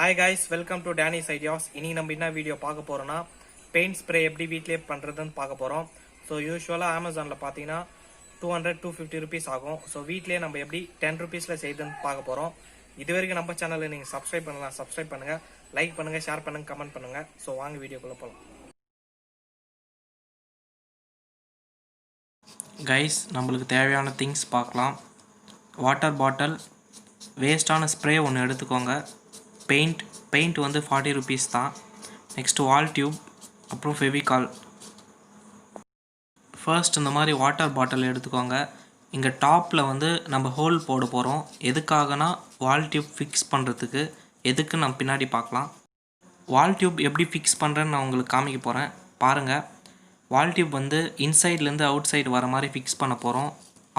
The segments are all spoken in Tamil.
Hi guys, welcome to Danny's Ideas. இனி நம்ம என்ன வீடியோ பார்க்க போறோம்னா பெயிண்ட் ஸ்ப்ரே எப்படி வீட்லயே பண்றதுன்னு பார்க்க போறோம். ஸோ யூஸ்வலாக அமேசானில் பார்த்தீங்கன்னா 200-250 rupees ஆகும். ஸோ வீட்லயே நம்ம எப்படி 10 rupeesல செய்யுதுன்னு பார்க்க போறோம். இது வரைக்கும் நம்ம சேனலை நீங்கள் சப்ஸ்கிரைப் பண்ணலாம், சப்ஸ்கிரைப் பண்ணுங்க, லைக் பண்ணுங்க, ஷேர் பண்ணுங்க, கமெண்ட் பண்ணுங்க. ஸோ வாங்க வீடியோக்குள்ள போகலாம். கைஸ், நம்மளுக்கு தேவையான திங்ஸ் பார்க்கலாம். வாட்டர் பாட்டில், வேஸ்டான ஸ்ப்ரே ஒன்று எடுத்துக்கோங்க. பெயிண்ட் வந்து 40 rupees தான். நெக்ஸ்ட் வால் டியூப், அப்புறம் ஃபெவிகால். ஃபர்ஸ்ட் இந்த மாதிரி வாட்டர் பாட்டில் எடுத்துக்கோங்க. இங்கே டாப்பில் வந்து நம்ம ஹோல் போட போகிறோம். எதுக்காகனா வால் டியூப் ஃபிக்ஸ் பண்ணுறதுக்கு. எதுக்கு நம்ம பின்னாடி பார்க்கலாம். வால் டியூப் எப்படி ஃபிக்ஸ் பண்ணுறேன்னு நான் உங்களுக்கு காமிக்க போகிறேன், பாருங்கள். வால் டியூப் வந்து இன்சைட்லேருந்து அவுட் சைடு வர மாதிரி ஃபிக்ஸ் பண்ண போகிறோம்.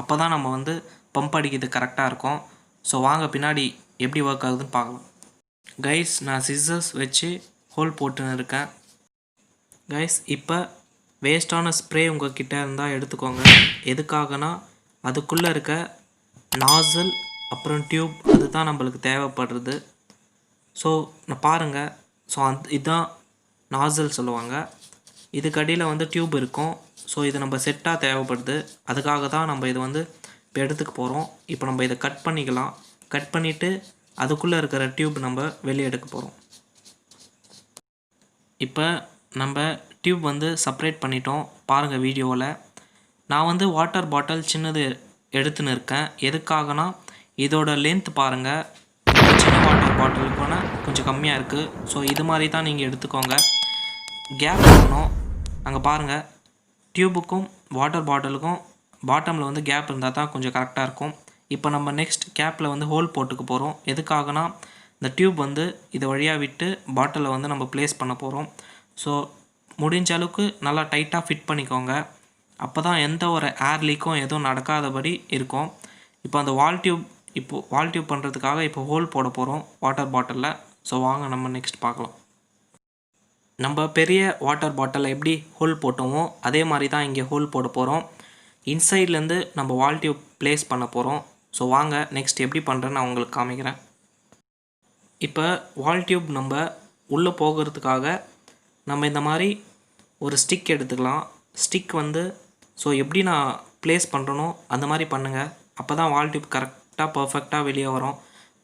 அப்போ தான் நம்ம வந்து பம்ப் அடிக்கிறது கரெக்டாக இருக்கும். ஸோ வாங்க பின்னாடி எப்படி ஒர்க் ஆகுதுன்னு பார்க்கலாம். கைஸ், நான் சிசர்ஸ் வச்சு ஹோல் போட்டுன்னு இருக்கேன். கைஸ், இப்போ வேஸ்டான ஸ்ப்ரே உங்கள் கிட்டே இருந்தால் எடுத்துக்கோங்க. எதுக்காகனா அதுக்குள்ளே இருக்க நாசல் அப்புறம் டியூப் அதுதான் நம்மளுக்கு தேவைப்படுறது. ஸோ நான் பாருங்கள். ஸோ இதுதான் நாசல் சொல்லுவாங்க. இதுக்கு அடியில் வந்து டியூப் இருக்கும். ஸோ இது நம்ம செட்டாக தேவைப்படுது. அதுக்காக தான் நம்ம இது வந்து இப்போ எடுத்துக்க போகிறோம். இப்போ நம்ம இதை கட் பண்ணிக்கலாம். கட் பண்ணிவிட்டு அதுக்குள்ளே இருக்கிற டியூப் நம்ம வெளியே எடுக்க போகிறோம். இப்போ நம்ம டியூப் வந்து செப்பரேட் பண்ணிட்டோம், பாருங்கள் வீடியோவில். நான் வந்து வாட்டர் பாட்டில் சின்னது எடுத்துன்னு இருக்கேன். எதுக்காகனா இதோட லென்த் பாருங்கள், சின்ன வாட்டர் பாட்டிலுக்கான கொஞ்சம் கம்மியாக இருக்குது. ஸோ இது மாதிரி தான் நீங்கள் எடுத்துக்கோங்க. கேப் இருக்கணும். அங்கே பாருங்கள், டியூபுக்கும் வாட்டர் பாட்டிலுக்கும் பாட்டமில் வந்து கேப் இருந்தால் தான் கொஞ்சம் கரெக்டாக இருக்கும். இப்போ நம்ம நெக்ஸ்ட் கேப்பில் வந்து ஹோல் போட்டுக்க போகிறோம். எதுக்காகனா இந்த டியூப் வந்து இதை வழியாக விட்டு பாட்டிலை வந்து நம்ம ப்ளேஸ் பண்ண போகிறோம். ஸோ முடிஞ்ச அளவுக்கு நல்லா டைட்டாக ஃபிட் பண்ணிக்கோங்க. அப்போ தான் எந்த ஒரு ஏர் லீக்கும் எதுவும் நடக்காதபடி இருக்கும். இப்போ அந்த வால் டியூப் பண்ணுறதுக்காக இப்போ ஹோல் போட போகிறோம் வாட்டர் பாட்டிலில். ஸோ வாங்க நம்ம நெக்ஸ்ட் பார்க்கலாம். நம்ம பெரிய வாட்டர் பாட்டிலில் எப்படி ஹோல் போட்டோமோ அதே மாதிரி தான் இங்கே ஹோல் போட போகிறோம். இன்சைட்லேருந்து நம்ம வால் டியூப் ப்ளேஸ் பண்ண போகிறோம். ஸோ வாங்க நெக்ஸ்ட் எப்படி பண்ணுறேன்னு நான் உங்களுக்கு காமிக்கிறேன். இப்போ வால் டியூப் நம்ம உள்ளே போகிறதுக்காக நம்ம இந்த மாதிரி ஒரு ஸ்டிக் எடுத்துக்கலாம். ஸ்டிக் வந்து ஸோ எப்படி நான் ப்ளேஸ் பண்ணுறனோ அந்த மாதிரி பண்ணுங்கள். அப்போ தான் வால் டியூப் கரெக்டாக பர்ஃபெக்டாக வெளியே வரும்.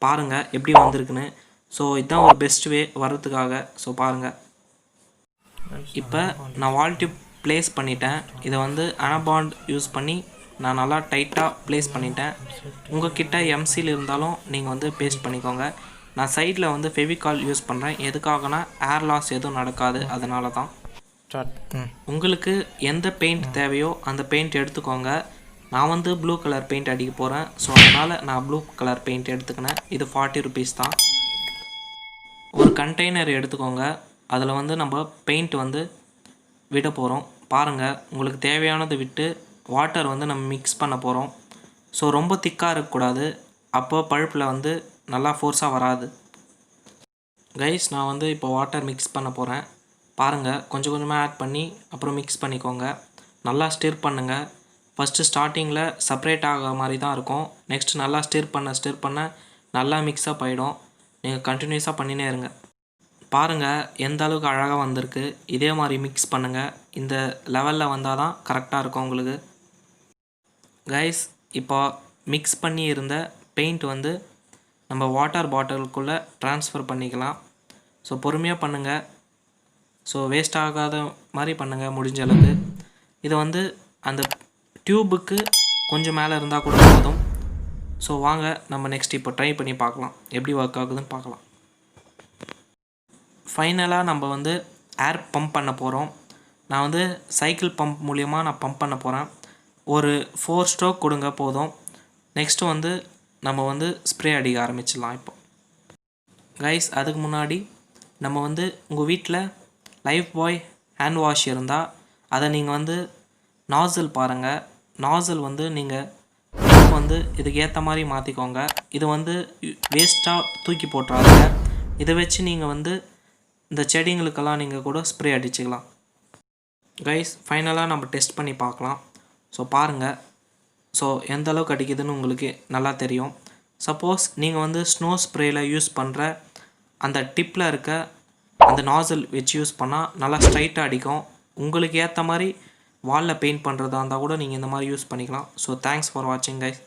பாருங்கள் எப்படி வந்திருக்குன்னு. ஸோ இதுதான் ஒரு பெஸ்ட் வே வர்றதுக்காக. ஸோ பாருங்கள், இப்போ நான் வால் டியூப் ப்ளேஸ் பண்ணிட்டேன். இதை வந்து அனபாண்ட் யூஸ் பண்ணி நான் நல்லா டைட்டாக ப்ளேஸ் பண்ணிட்டேன். உங்கள்கிட்ட எம்சில் இருந்தாலும் நீங்கள் வந்து பேஸ்ட் பண்ணிக்கோங்க. நான் சைடில் வந்து ஃபெவிகால் யூஸ் பண்ணுறேன். எதுக்காகனா ஏர் லாஸ் எதுவும் நடக்காது, அதனால தான். உங்களுக்கு எந்த பெயிண்ட் தேவையோ அந்த பெயிண்ட் எடுத்துக்கோங்க. நான் வந்து ப்ளூ கலர் பெயிண்ட் அடிக்க போகிறேன். ஸோ அதனால் நான் ப்ளூ கலர் பெயிண்ட் எடுத்துக்கினேன். இது 40 rupees தான். ஒரு கண்டெய்னர் எடுத்துக்கோங்க. அதில் வந்து நம்ம பெயிண்ட் வந்து விட போகிறோம். பாருங்கள், உங்களுக்கு தேவையானதை விட்டு வாட்டர் வந்து நம்ம மிக்ஸ் பண்ண போகிறோம். ஸோ ரொம்ப திக்காக இருக்கக்கூடாது, அப்போ பழுப்பில் வந்து நல்லா ஃபோர்ஸாக வராது. கைஸ், நான் வந்து இப்போ வாட்டர் மிக்ஸ் பண்ண போகிறேன். பாருங்கள், கொஞ்சம் கொஞ்சமாக ஆட் பண்ணி அப்புறம் மிக்ஸ் பண்ணிக்கோங்க. நல்லா ஸ்டிர் பண்ணுங்கள். ஃபஸ்ட்டு ஸ்டார்டிங்கில் செப்பரேட் ஆகிற மாதிரி தான் இருக்கும். நெக்ஸ்ட் நல்லா ஸ்டிர் பண்ண நல்லா மிக்ஸப் ஆகிடும். நீங்கள் கண்டினியூஸாக பண்ணினே இருங்க. பாருங்கள் எந்த அளவுக்கு அழகாக வந்திருக்கு. இதே மாதிரி மிக்ஸ் பண்ணுங்கள். இந்த லெவலில் வந்தால் தான் கரெக்டாக இருக்கும் உங்களுக்கு. கைஸ், இப்போ மிக்ஸ் பண்ணி இருந்த பெயிண்ட் வந்து நம்ம வாட்டர் பாட்டிலுக்குள்ளே ட்ரான்ஸ்ஃபர் பண்ணிக்கலாம். ஸோ பொறுமையாக பண்ணுங்கள். ஸோ வேஸ்ட் ஆகாத மாதிரி பண்ணுங்கள் முடிஞ்ச அளவுக்கு. இது வந்து அந்த டியூபுக்கு கொஞ்சம் மேலே இருந்தால் கூட போதும். ஸோ வாங்க நம்ம நெக்ஸ்ட் இப்போ ட்ரை பண்ணி பார்க்கலாம், எப்படி ஒர்க் ஆகுதுன்னு பார்க்கலாம். ஃபைனலாக நம்ம வந்து ஏர் பம்ப் பண்ண போகிறோம். நான் வந்து சைக்கிள் பம்ப் மூலிமா நான் பம்ப் பண்ண போகிறேன். ஒரு 4 stroke கொடுங்க போதும். நெக்ஸ்ட்டு வந்து நம்ம வந்து ஸ்ப்ரே அடிக்க ஆரம்பிச்சிடலாம். இப்போ கைஸ், அதுக்கு முன்னாடி நம்ம வந்து உங்கள் வீட்டில் லைஃப் பாய் ஹேண்ட் வாஷ் இருந்தால் அதை நீங்கள் வந்து நாசல் பாருங்கள். நாசல் வந்து நீங்கள் வந்து இதுக்கு ஏற்ற மாதிரி மாற்றிக்கோங்க. இது வந்து வேஸ்ட்டாக தூக்கி போட்டுறாங்க. இதை வச்சு நீங்கள் வந்து இந்த செடிங்களுக்கெல்லாம் நீங்கள் கூட ஸ்ப்ரே அடிச்சுக்கலாம். கைஸ், ஃபைனலாக நம்ம டெஸ்ட் பண்ணி பார்க்கலாம். ஸோ பாருங்கள், ஸோ எந்த அளவுக்கு அடிக்குதுன்னு உங்களுக்கு நல்லா தெரியும். சப்போஸ் நீங்கள் வந்து ஸ்னோ ஸ்ப்ரேயில் யூஸ் பண்ணுற அந்த டிப்பில் இருக்க அந்த நாசல் வச்சு யூஸ் பண்ணால் நல்லா ஸ்ட்ரைட்டாக அடிக்கும். உங்களுக்கு ஏற்ற மாதிரி வாலில் பெயிண்ட் பண்ணுறதா இருந்தால் கூட நீங்கள் இந்த மாதிரி யூஸ் பண்ணிக்கலாம். ஸோ தேங்க்ஸ் ஃபார் வாட்சிங் கைஸ்.